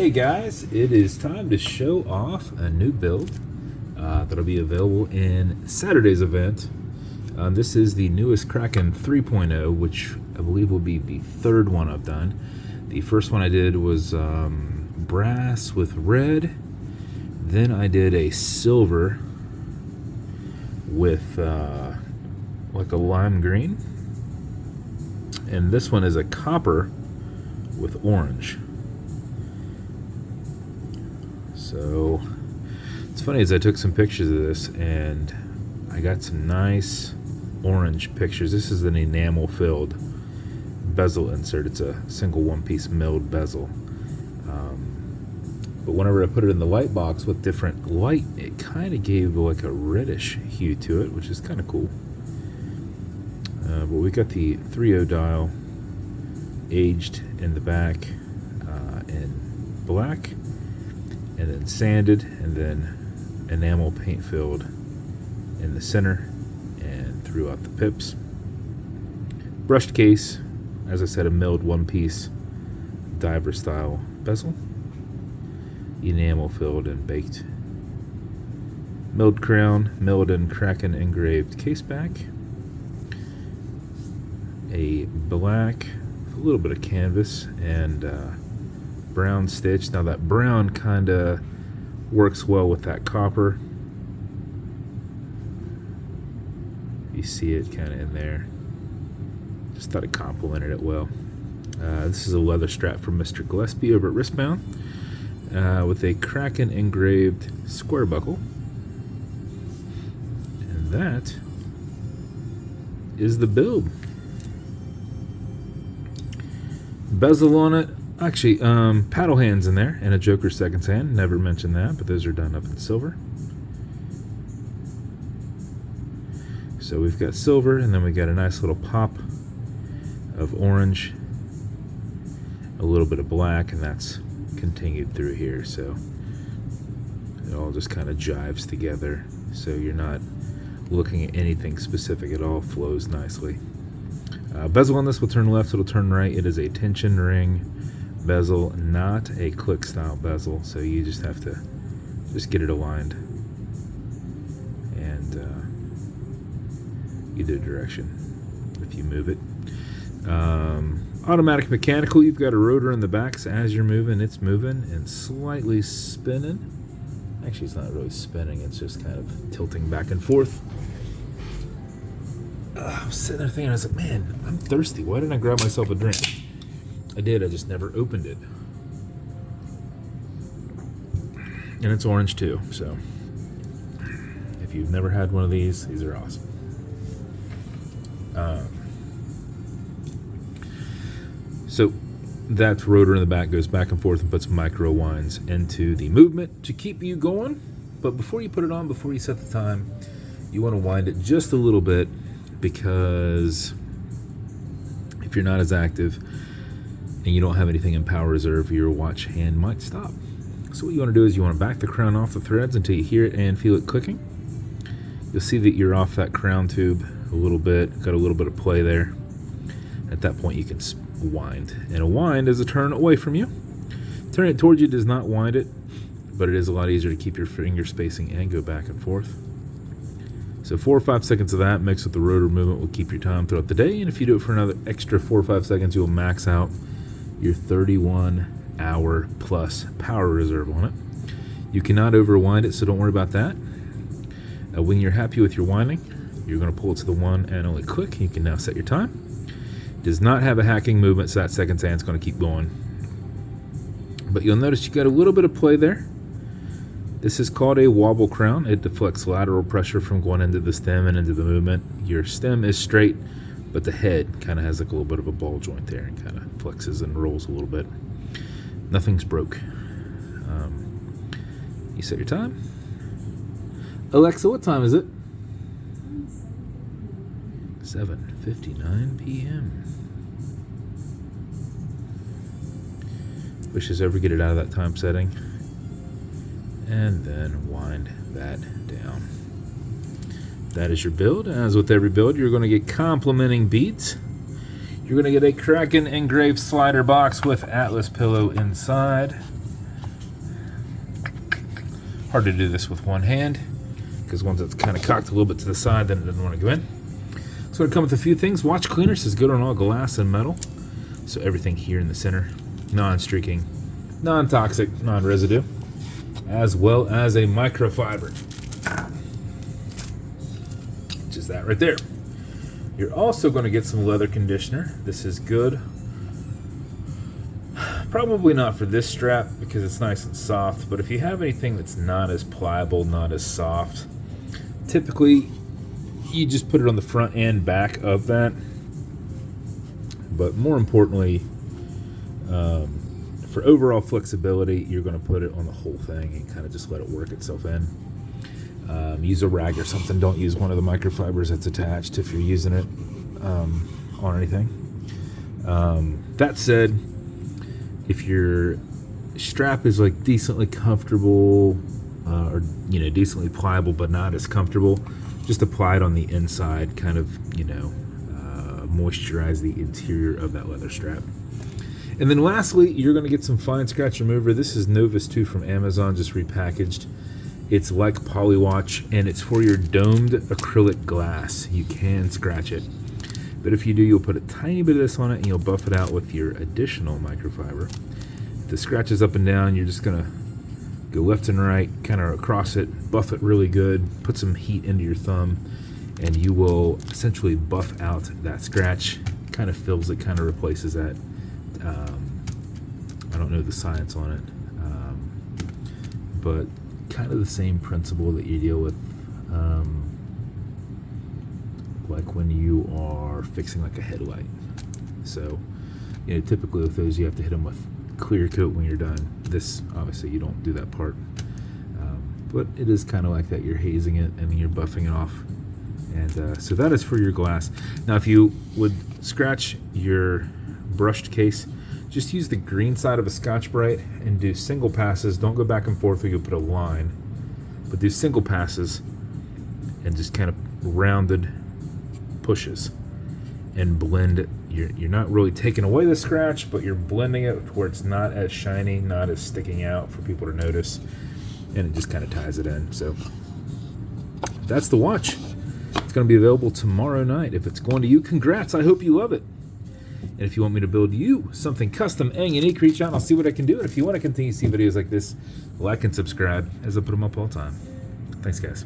Hey guys, it is time to show off a new build that'll be available in Saturday's event. This is the newest Kraken 3.0, which I believe will be the third one I've done. The first one I did was brass with red. Then I did a silver with like a lime green. And this one is a copper with orange. So it's funny, as I took some pictures of this and I got some nice orange pictures. This is an enamel filled bezel insert. It's a single one-piece milled bezel. But whenever I put it in the light box with different light, it kind of gave like a reddish hue to it, which is kind of cool. But we got the 3.0 dial aged in the back in black, and then sanded, and then enamel paint filled in the center and throughout the pips. Brushed case, as I said, a milled one-piece diver style bezel, enamel filled and baked. Milled crown, milled and Kraken engraved caseback. A black, a little bit of canvas, and brown stitch. Now that brown kind of works well with that copper. You see it kind of in there. Just thought it complemented it well. This is a leather strap from Mr. Gillespie over at Wristbound with a Kraken engraved square buckle. And that is the build. Bezel on it. Actually, paddle hands in there and a Joker seconds hand. Never mentioned that, but those are done up in silver. So we've got silver, and then we got a nice little pop of orange, a little bit of black, and that's continued through here. So it all just kind of jives together. So you're not looking at anything specific. It all flows nicely. Bezel on this will turn left, it'll turn right. It is a tension ring bezel, not a click style bezel, so you just have to just get it aligned and either direction if you move it. Automatic mechanical, you've got a rotor in the back, so as you're moving, it's moving and slightly spinning. Actually, it's not really spinning, it's just kind of tilting back and forth. I was sitting there thinking, I was like, man, I'm thirsty. Why didn't I grab myself a drink? I did, I just never opened it. And it's orange too, so if you've never had one of these are awesome. So that rotor in the back goes back and forth and puts micro winds into the movement to keep you going. But before you put it on, before you set the time, you want to wind it just a little bit, because if you're not as active and you don't have anything in power reserve, your watch hand might stop. So what you want to do is you want to back the crown off the threads until you hear it and feel it clicking. You'll see that you're off that crown tube a little bit, got a little bit of play there. At that point you can wind, and a wind is a turn away from you. Turn it towards you does not wind it, but it is a lot easier to keep your finger spacing and go back and forth. So 4 or 5 seconds of that mixed with the rotor movement will keep your time throughout the day, and if you do it for another extra 4 or 5 seconds, you'll max out your 31-hour plus power reserve on it. You cannot overwind it, so don't worry about that. When you're happy with your winding, you're going to pull it to the one and only click. You can now set your time. It does not have a hacking movement, so that second hand's going to keep going. But you'll notice you got a little bit of play there. This is called a wobble crown. It deflects lateral pressure from going into the stem and into the movement. Your stem is straight, but the head kind of has like a little bit of a ball joint there and kind of flexes and rolls a little bit. Nothing's broke. You set your time. Alexa, what time is it? 7:59 p.m. Wish us ever get it out of that time setting. And then wind that down. That is your build. As with every build, you're going to get complementing beads. You're going to get a Kraken engraved slider box with Atlas pillow inside. Hard to do this with one hand, because once it's kind of cocked a little bit to the side, then it doesn't want to go in. So it'll come with a few things. Watch cleaner says good on all glass and metal. So everything here in the center, non-streaking, non-toxic, non-residue, as well as a microfiber, which is that right there. You're also going to get some leather conditioner. This is good. Probably not for this strap because it's nice and soft, but if you have anything that's not as pliable, not as soft, typically you just put it on the front and back of that. But more importantly, for overall flexibility, you're going to put it on the whole thing and kind of just let it work itself in. Use a rag or something. Don't use one of the microfibers that's attached if you're using it on anything. That said, if your strap is like decently comfortable or decently pliable but not as comfortable, just apply it on the inside, kind of moisturize the interior of that leather strap. And then lastly, you're going to get some fine scratch remover. This is Novus 2 from Amazon, just repackaged. It's like Polywatch, and it's for your domed acrylic glass. You can scratch it, but if you do, you'll put a tiny bit of this on it and you'll buff it out with your additional microfiber. If the scratch is up and down, you're just going to go left and right, kind of across it, buff it really good, put some heat into your thumb, and you will essentially buff out that scratch. Kind of fills it, kind of replaces that. I don't know the science on it, but kind of the same principle that you deal with like when you are fixing like a headlight. So typically with those you have to hit them with clear coat when you're done. This obviously you don't do that part, but it is kind of like that. You're hazing it and then you're buffing it off, and so that is for your glass. Now if you would scratch your brushed case, just use the green side of a Scotch-Brite and do single passes. Don't go back and forth or you'll put a line, but do single passes and just kind of rounded pushes and blend it. You're not really taking away the scratch, but you're blending it to where it's not as shiny, not as sticking out for people to notice, and it just kind of ties it in. So that's the watch. It's going to be available tomorrow night. If it's going to you, congrats. I hope you love it. And if you want me to build you something custom and unique, reach out and I'll see what I can do. And if you want to continue to see videos like this, like and subscribe as I put them up all the time. Thanks, guys.